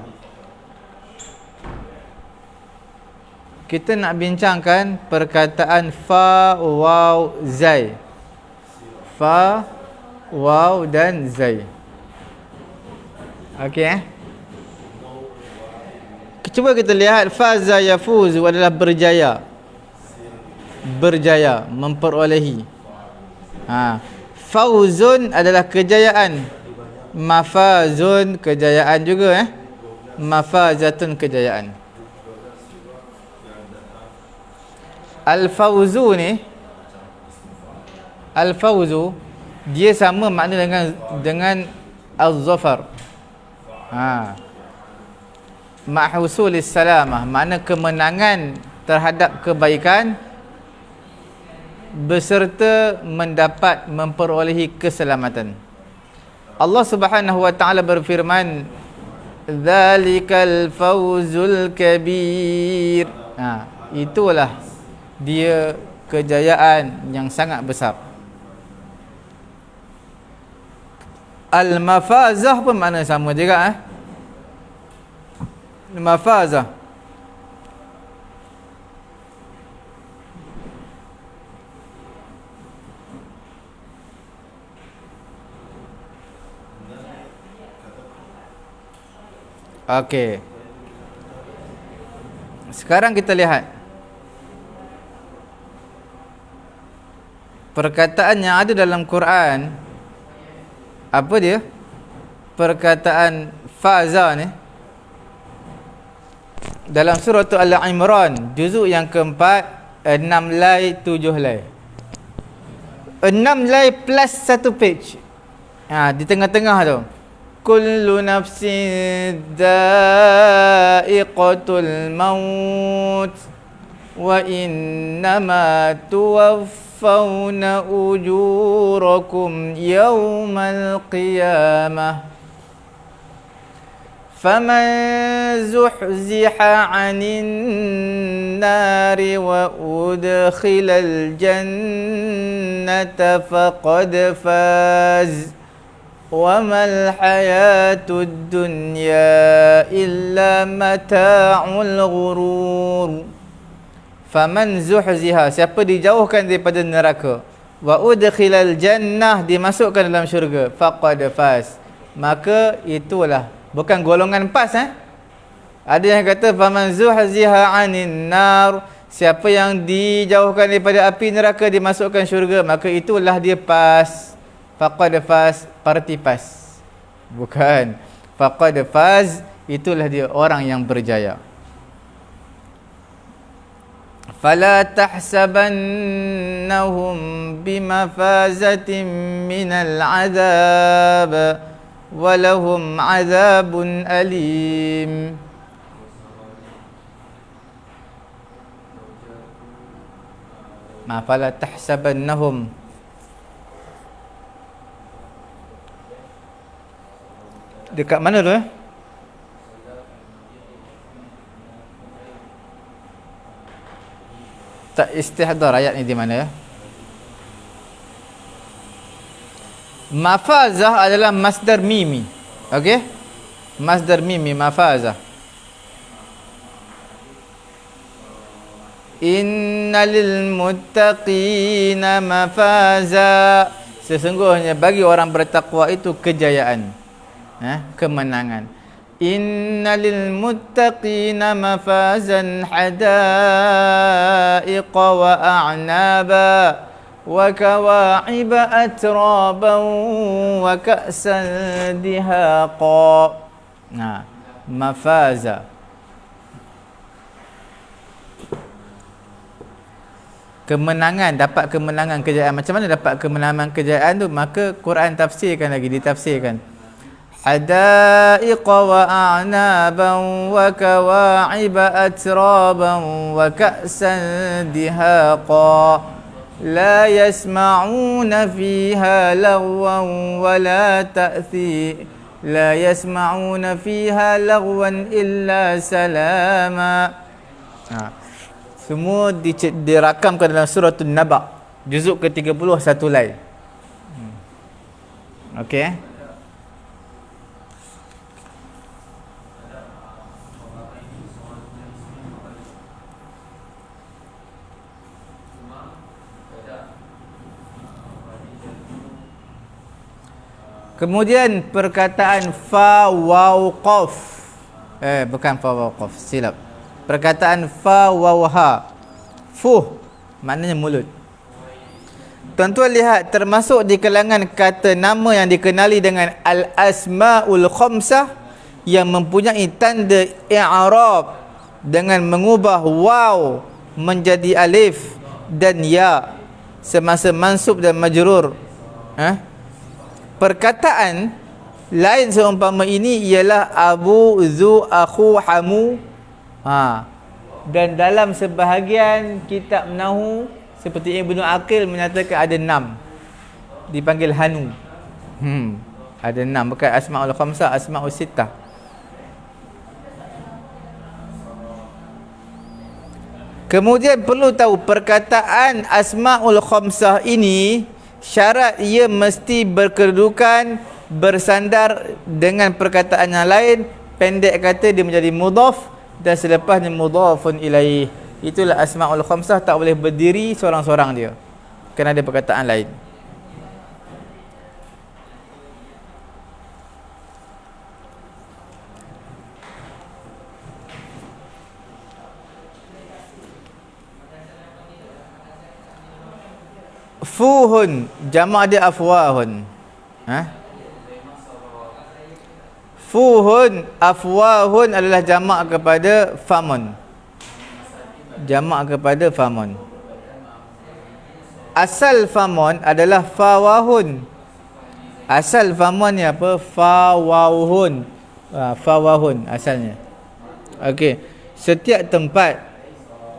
[SPEAKER 3] Kita nak bincangkan perkataan fa, waw, zai. Fa, waw dan zai. Okey. Cuba kita lihat, faza yafuzu adalah berjaya. Berjaya, memperolehi. Fauzun adalah kejayaan. Mafazun kejayaan juga. Mafazatun kejayaan. Al-fawzu ni, al-fawzu dia sama makna dengan az-zafar. Ma'husulis salamah, makna kemenangan terhadap kebaikan beserta mendapat memperolehi keselamatan. Allah Subhanahu wa taala berfirman, "Dzalikal fawzul kabir." Itulah dia kejayaan yang sangat besar. Al-mafazah pun makna sama juga. Mafazah. Okey. Sekarang kita lihat perkataan yang ada dalam Quran. Apa dia? Perkataan faza ni dalam surah Al-Imran, juzuk yang keempat, 6 lay 7 lay. 6 lay plus 1 page. Di tengah-tengah tu. Kullu nafsin dha'iqatul maut wa innama tuwaffawna ujurakum yawmal qiyamah. فَمَنْ زُحْزِحَ عَنِ النَّارِ وَأُدْخِلَ الْجَنَّةَ فَقَدْ فَازَ وَمَا الْحَيَاةُ الدُّنْيَا إِلَّا مَتَاعُ الْغُرُورِ. فَمَنْ زُحْزِحَ, siapa dijauhkan daripada neraka, وَأُدْخِلَ الْجَنَّةِ, dimasukkan dalam syurga, فَقَدْ فَازَ, maka itulah, bukan golongan pas. Ada yang kata faman zuhziha 'anil nar, siapa yang dijauhkan daripada api neraka dimasukkan syurga, maka itulah dia pas. Faqad faz, parti pas. Bukan. Faqad faz, itulah dia orang yang berjaya. Fala tahsabannahum bimafazatin minal 'adzab walahum azabun alim. fala tahsabannahum dekat mana tu tak istihdar ayat ni di mana Mafazah adalah masdar mimi. Okey? Masdar mimi mafazah. Innalil muttaqina mafaza. Sesungguhnya bagi orang bertakwa itu kejayaan. Kemenangan. Innalil muttaqina mafazan hadaiqa wa a'naba. وكواعب أترابا وكأسا دهاقا مفازا kemenangan, dapat kemenangan kejayaan. Macam mana dapat kemenangan kejayaan tu? Maka Quran tafsirkan lagi, ditafsirkan hadaiqa wa a'naban wa kawa'iba atraban wa ka'san dihaqa لا يسمعون فيها لغوا ولا تأثيما لا يسمعون فيها لغوا إلا سلاما. Semua dirakamkan dalam surah An-Naba, juzuk ke-31 lain. Okey. Kemudian perkataan fa waw qaf. Bukan fa waw qaf, silap. Perkataan fa waw ha. Fuh maknanya mulut. Tuan-tuan lihat, termasuk di kalangan kata nama yang dikenali dengan al-asmaul khamsah yang mempunyai tanda i'rab dengan mengubah waw menjadi alif dan ya semasa mansub dan majrur. Perkataan lain seumpama ini ialah abu, zu, akhu, hamu. Dan dalam sebahagian kitab Nahu seperti Ibnu Aqil menyatakan ada 6. Dipanggil hanu. Ada 6, bukan asmaul khamsah, asmaul sittah. Kemudian perlu tahu perkataan asmaul khamsah ini syarat ia mesti berkedudukan bersandar dengan perkataan yang lain. Pendek kata dia menjadi mudhaf dan selepasnya mudhafun ilaih. Itulah asmaul khamsah, tak boleh berdiri seorang-seorang dia, kena ada perkataan lain. Fuhun, jamak dia afwahun. Fuhun, afwahun adalah jamak kepada famun. Jamak kepada famun. Asal famun adalah fawahun. Asal famun ni apa? Fawahun. Fawahun asalnya. Okey. Setiap tempat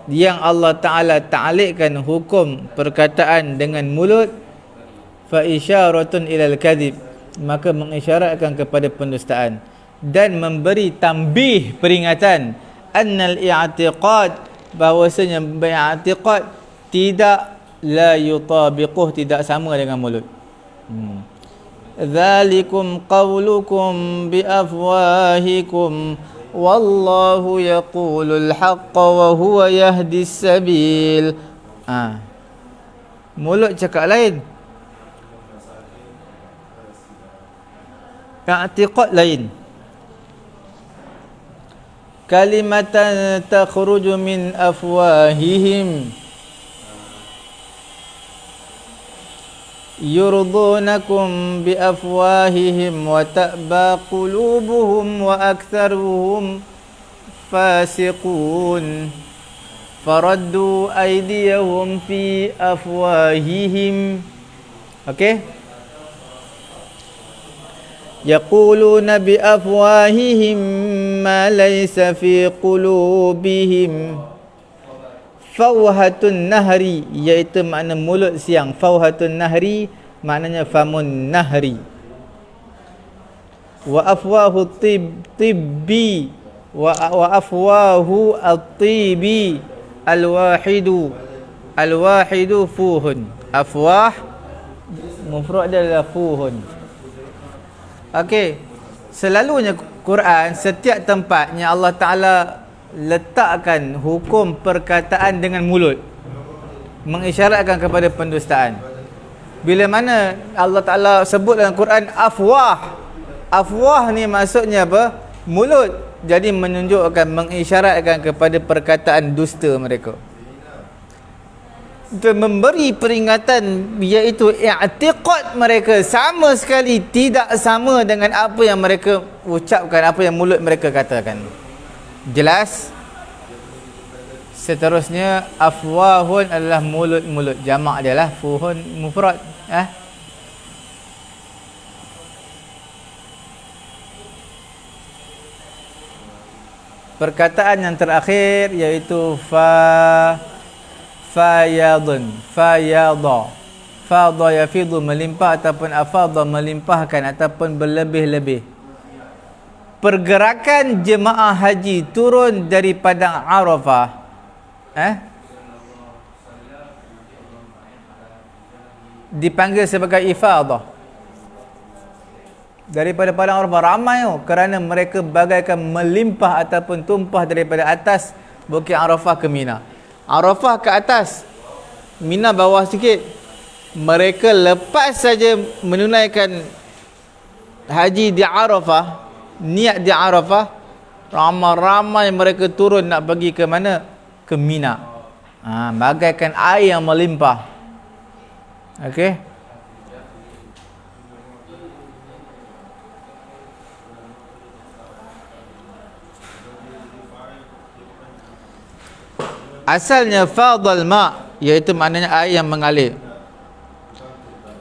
[SPEAKER 3] yang Allah Ta'ala ta'alikkan hukum perkataan dengan mulut, fa isyaratun ilal kadhib, maka mengisyaratkan kepada pendustaan, dan memberi tambih peringatan annal i'tiqad, bahawasanya i'tiqad tidak la yutabiquh, tidak sama dengan mulut. Dzalikum qawlukum bi afwahikum wallahu yaqulul haqqa wa huwa yahdis sabil. Mulut cakap lain, i'tiqad lain. Kalimatan takhruju min afwahihim yurdunakum bi afwahihim wa ta'ba qulubuhum wa aktharuhum fasiqun faraddu aydiyahum fi afwahihim. Okey, yaquluna bi afwahihim ma laysa fi qulubihim Fawhatun nahri, iaitu makna mulut siang. Fawhatun nahri maknanya famun nahri. Wa afwahu tibbi wa afwahu at-tibi al-wahidu fuhun. Afwah mufrad dia adalah fuhun. Okey, selalunya Quran setiap tempatnya Allah Taala letakkan hukum perkataan dengan mulut, mengisyaratkan kepada pendustaan. Bila mana Allah Taala sebut dalam Quran afwah, afwah ni maksudnya apa? Mulut. Jadi menunjukkan, mengisyaratkan kepada perkataan dusta mereka. Untuk memberi peringatan, iaitu i'tiqad mereka sama sekali tidak sama dengan apa yang mereka ucapkan, apa yang mulut mereka katakan. Jelas? Seterusnya afwahun adalah mulut-mulut, jamak dia lah, fuhun mufrad. Perkataan yang terakhir iaitu fayadun, fayada, fada yafidu melimpah, ataupun afada melimpahkan, ataupun berlebih-lebih. Pergerakan jemaah haji turun dari padang Arafah, dipanggil sebagai ifadah. Daripada padang Arafah ramai kerana mereka bagaikan melimpah ataupun tumpah daripada atas Bukit Arafah ke Mina. Arafah ke atas, Mina bawah sikit. Mereka lepas saja menunaikan haji di Arafah, niat di Arafah, ramai-ramai mereka turun nak pergi ke mana? Ke Mina. Bagaikan air yang melimpah. Okey. Asalnya fadal ma, iaitu maknanya air yang mengalir.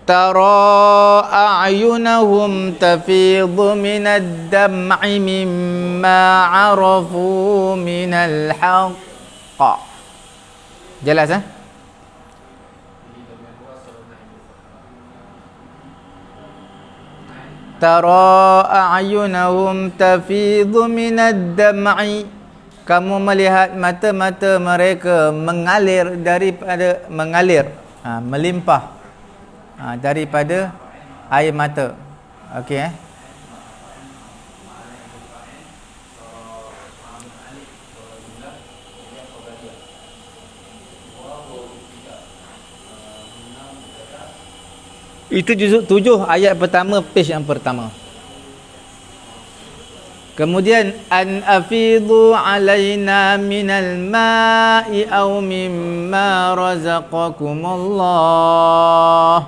[SPEAKER 3] Tara a'yunahum tafidhu minad dam'i mimma 'arafu minal haqq. Jelas Tara a'yunahum tafidhu minad dam'i, kamu melihat mata-mata mereka mengalir daripada melimpah daripada air mata. Okey. Itu juzuk 7 ayat pertama, page yang pertama. Kemudian an afidhu alaina minal ma'i aw mimma razaqakumullah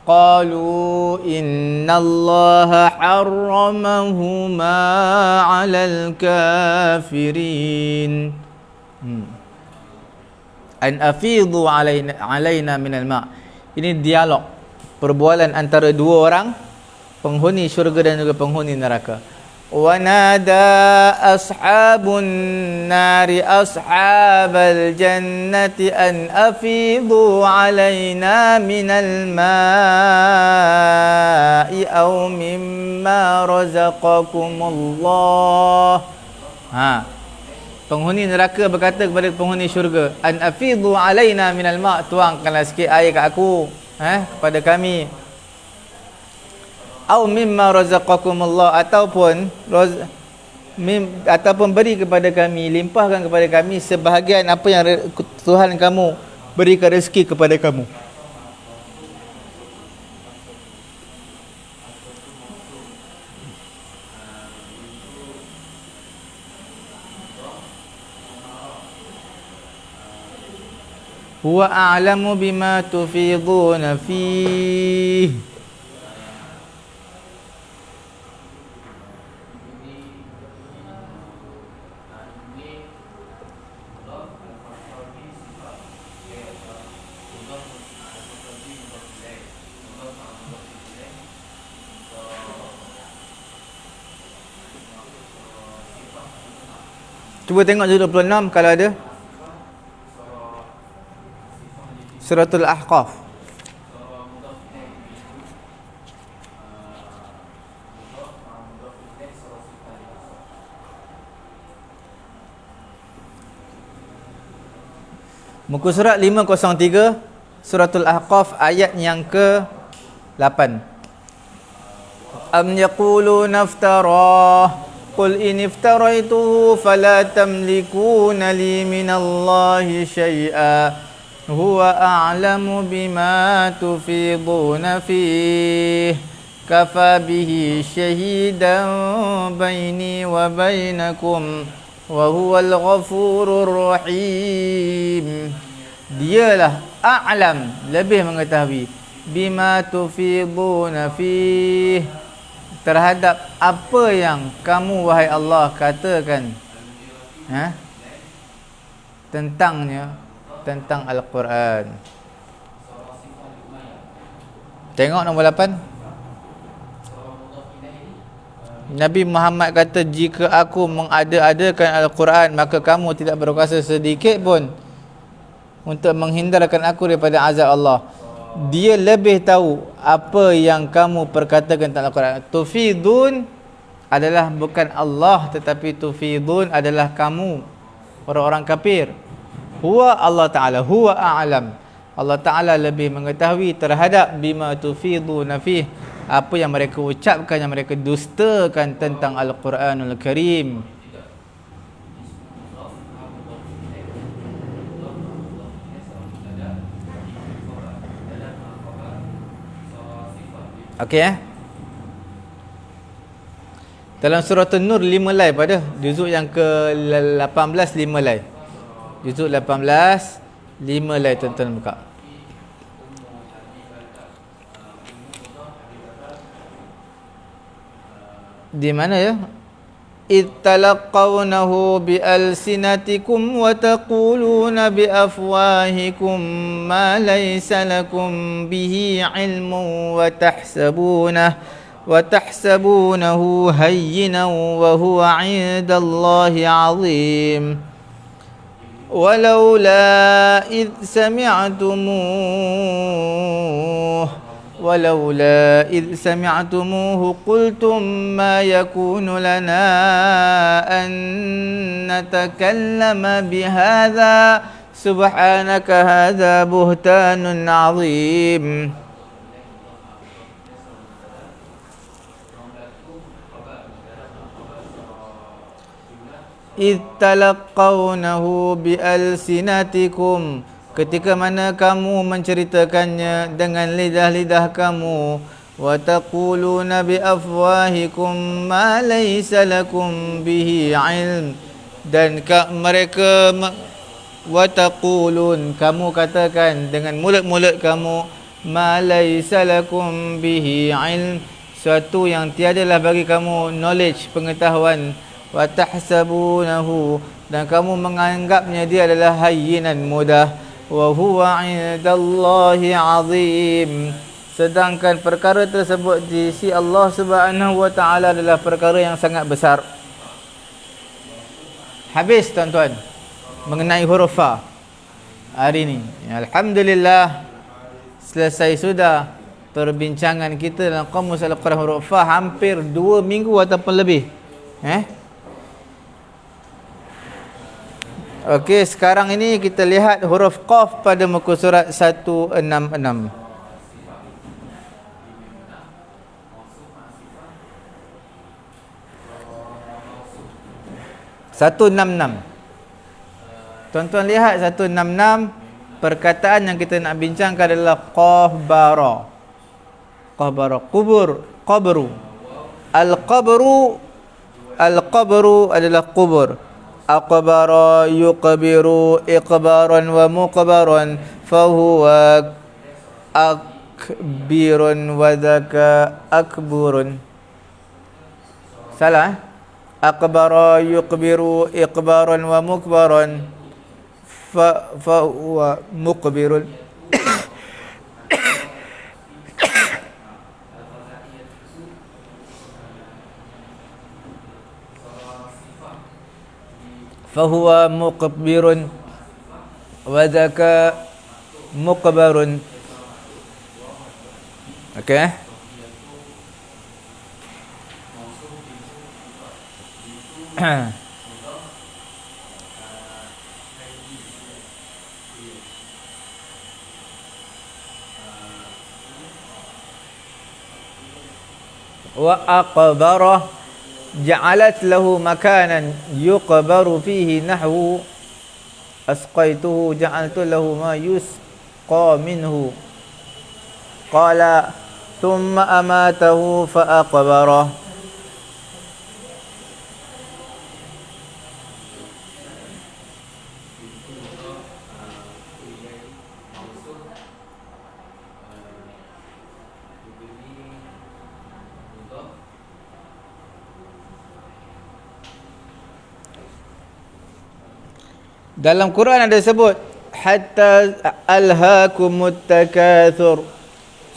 [SPEAKER 3] qalu innallaha harramahuma 'alal kafirin. An afidhu alaina minal ma'. Ini dialog, perbualan antara dua orang, penghuni syurga dan juga penghuni neraka. وَنَادَى أَصْحَابُ النَّارِ أَصْحَابَ الْجَنَّةِ أَنْ أَفِيضُوا عَلَيْنَا مِنَ الْمَاءِ أَوْ مِمَّا رَزَقَكُمُ اللَّهُ. Penghuni neraka berkata kepada penghuni syurga, أَنْ أَفِيضُوا عَلَيْنَا مِنَ الْمَاءِ, tuangkanlah sikit air kat aku, kepada kami. Au mimma razaqakumullah, ataupun beri kepada kami, limpahkan kepada kami sebahagian apa yang Tuhan kamu berikan rezeki kepada kamu. Huwa a'lamu bima tufiduna fihi. Cuba tengok juzuk 26 kalau ada. Suratul Ahqaf. Muka surat 503 Suratul Ahqaf ayat yang ke-8. Am yaquluna iftarah qul in iftaraituhu fala tamlikuna li minallahi syai'a huwa a'lamu bima tufiduna fihi kafa bihi shahidan baini wa bainakum wa huwal ghafurur rahim. Dialah a'lam, lebih mengetahui, bima tufiduna fihi, terhadap apa yang kamu wahai Allah katakan tentangnya, tentang Al-Quran. Tengok nombor 8. Nabi Muhammad kata, jika aku mengada-adakan Al-Quran, maka kamu tidak berkuasa sedikit pun untuk menghindarkan aku daripada azab Allah. Dia lebih tahu apa yang kamu perkatakan tentang Al-Quran. Tufidun adalah bukan Allah, tetapi tufidun adalah kamu, orang-orang kafir. Huwa Allah Ta'ala, huwa a'lam. Allah Ta'ala lebih mengetahui terhadap bima tufiduna fih, apa yang mereka ucapkan, yang mereka dustakan tentang Al-Quranul Karim. Okey Dalam surah An-Nur 5 lai pada juzuk yang ke-18 5 lai. Juzuk 18 5 lai, tuan-tuan buka. Di mana ya? Ittalaqawnahu bialsinatikum wa taquluna biafwahikum ma laysa lakum bihi ilmun wa tahsabunahu hayyinan wa huwa 'indallahi 'azim. ولولا إذ سمعتموه قلتم ما يكون لنا أن نتكلم بهذا سبحانك هذا بهتان عظيم. Ittalaqawnahu bialsinatikum, ketika mana kamu menceritakannya dengan lidah-lidah kamu. Wa taquluna biafwahikum ma laysa lakum bihi ilm, dan mereka wa taqulun, kamu katakan dengan mulut-mulut kamu, ma laysa lakum bihi ilm, suatu yang tiadalah bagi kamu knowledge, pengetahuan. Wa tahsabunahu, dan kamu menganggapnya dia adalah hayyinan, mudah. Wa huwa 'indallahi 'azim, sedangkan perkara tersebut di sisi Allah Subhanahu wa taala adalah perkara yang sangat besar. Habis tuan-tuan mengenai huruf fa hari ini. Alhamdulillah, selesai sudah perbincangan kita dalam Qamus Al-Quran huruf fa, hampir 2 minggu ataupun lebih. Okey, sekarang ini kita lihat huruf Qaf pada muka surat 166. 166. Tuan-tuan lihat 166, perkataan yang kita nak bincangkan adalah qahbara. Qahbara, kubur, qabru. Al-qabru adalah kubur. Aqbara yuqbiru iqbaran wa muqbaran fahuwa akbirun wa dhaka akburun. Salah. Aqbara yuqbiru iqbaran wa muqbaran fahuwa muqbirun. fahuwa muqbirun wa dhaka muqbarun. Okey. Wa aqbarah ja'alat lahu makanan yuqbaru fihi nahwu asqaituhu ja'altu lahu ma yusqa minhu qala thumma amatahu fa aqbarah. Dalam Quran ada sebut hatta alhaakumut takatsur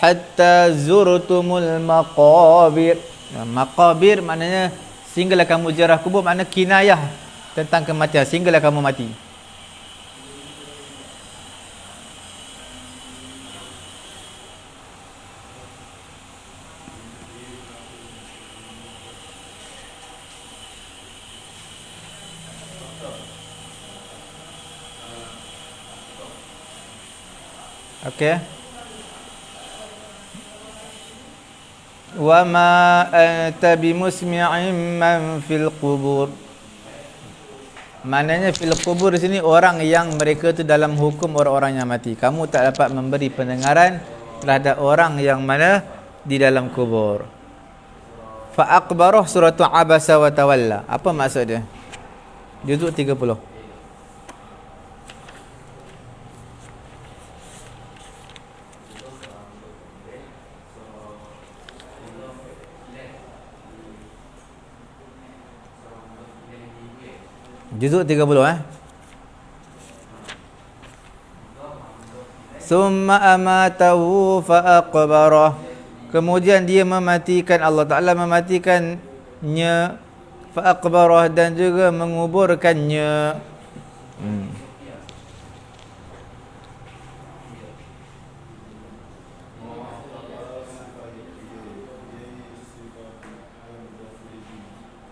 [SPEAKER 3] hatta zurtumul maqabir. Maqabir maknanya sehinggalah kamu ziarah kubur, makna kinayah tentang kematian, sehinggalah kamu mati. Okey. Wa ma anta bimusmi'in man fil qubur. Maknanya fil qubur di sini orang yang mereka tu dalam hukum orang-orang yang mati. Kamu tak dapat memberi pendengaran terhadap orang yang mana di dalam kubur. Fa aqbarah surah Abasa wa Tawalla. Apa maksud dia? Juzuk 30. Juzuk 30 Summa amatahu fa aqbarah. Kemudian dia mematikan, Allah Ta'ala mematikannya, fa aqbarah, dan juga menguburkannya.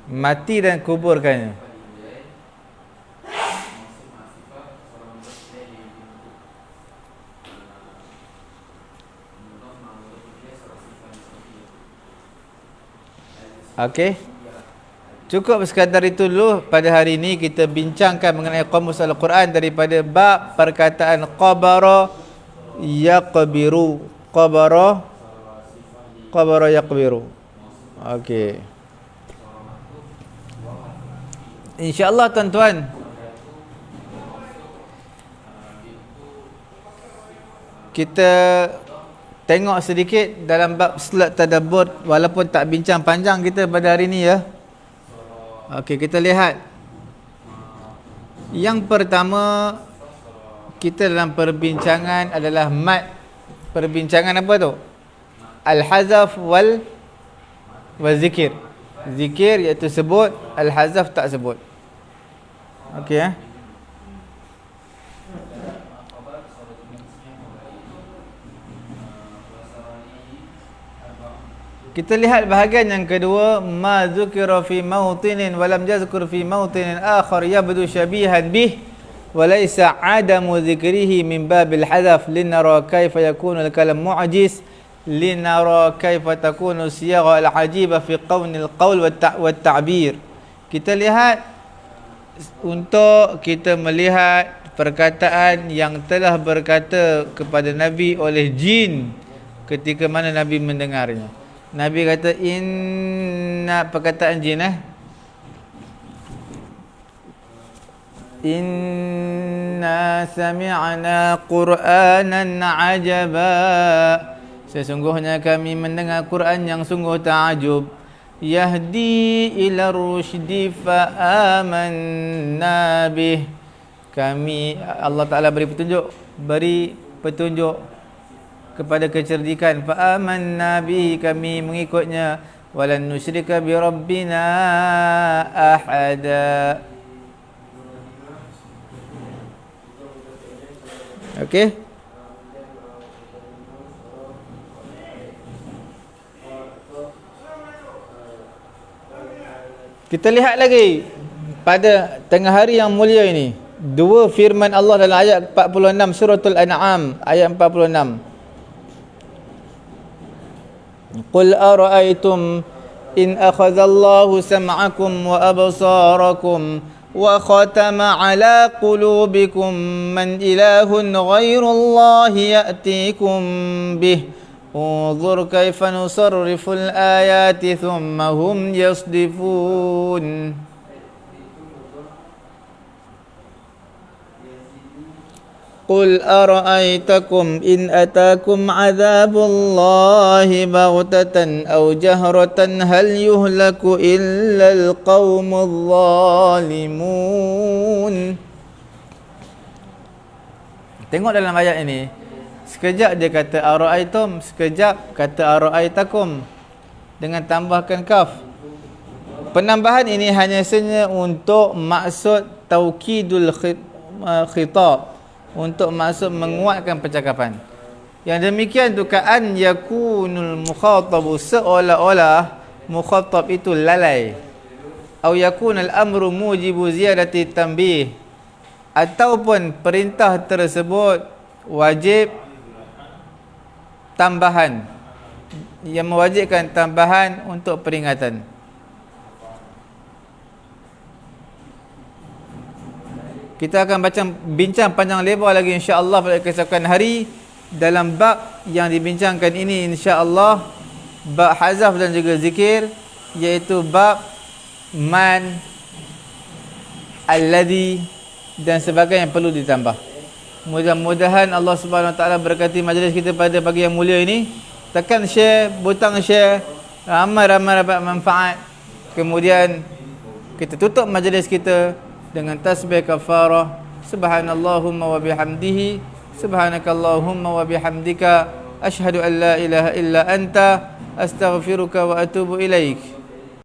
[SPEAKER 3] Mati dan kuburkannya. Okey. Cukup sekadar itu dulu pada hari ini. Kita bincangkan mengenai Qamus Al-Quran daripada bab perkataan qabara yaqbiru. Qabara yaqbiru. Okey. InsyaAllah tuan-tuan, kita tengok sedikit dalam bab salat tadabbur, walaupun tak bincang panjang kita pada hari ni ya. Okey, kita lihat. Yang pertama kita dalam perbincangan adalah mat. Perbincangan apa tu? Al-hazaf wal zikir. Zikir iaitu sebut, al-hazaf tak sebut. Okey Kita lihat bahagian yang kedua, ma dzukira fi mautinin wa lam yazkur fi mautinin akhar yabdu syabihan bih wa laysa adamu dzikrihi min babil hadaf linara kaifa yakunu al-kalam mu'jiz linara kaifa takunu siyagha al-ajiba fi qawnil qawl wa ta'bir. Kita lihat untuk kita melihat perkataan yang telah berkata kepada Nabi oleh jin ketika mana Nabi mendengarnya. Nabi kata inna, perkataan jin inna sami'na qur'anan ajaba, sesungguhnya kami mendengar Quran yang sungguh ta'ajub, yahdi ila rusydi fa amanna bih, kami, Allah Ta'ala beri petunjuk kepada kecerdikan, fa amanna bihi, kami mengikutnya, walan nusyrika bi rabbina ahada. Okey, Kita lihat lagi pada tengah hari yang mulia ini, dua firman Allah dalam ayat 46 suratul An'am ayat 46. Qul ara'aytum in akhadhallahu sam'akum wa absarakum wa khatama ala qulubikum man ilahun ghairullahi ya'tikum bih انظر كيف نصرف الآيات ثم هم يصدفون قل أرأيتكم إن أتاكم عذاب الله بغتة أو جهرة هل يهلك إلا القوم الظالمون. Tengok dalam ayat ini, sekejap dia kata ara'aitum, sekejap kata ara'aitakum dengan tambahkan kaf. Penambahan ini hanya saja untuk maksud taukidul khitab, untuk maksud menguatkan percakapan. Yang demikian tu ka'an yakunul mukhatabu, seolah-olah mukhatab itu lalai, au yakunal amru mujibu ziyadati tanbih, ataupun perintah tersebut wajib tambahan, yang mewajibkan tambahan untuk peringatan. Kita akan bincang panjang lebar lagi insya-Allah pada keesokan hari dalam bab yang dibincangkan ini insya-Allah, bab hazaf dan juga zikir, iaitu bab man, alladhi dan sebagainya yang perlu ditambah. Mudah-mudahan Allah Subhanahu Wa Taala berkati majlis kita pada pagi yang mulia ini. Tekan share, butang share, ramai-ramai dapat manfaat. Kemudian kita tutup majlis kita dengan tasbih kafarah. Subhanallahumma wa bihamdihi, subhanakallahumma wa bihamdika, asyhadu an la ilaha illa anta, astaghfiruka wa atubu ilaik.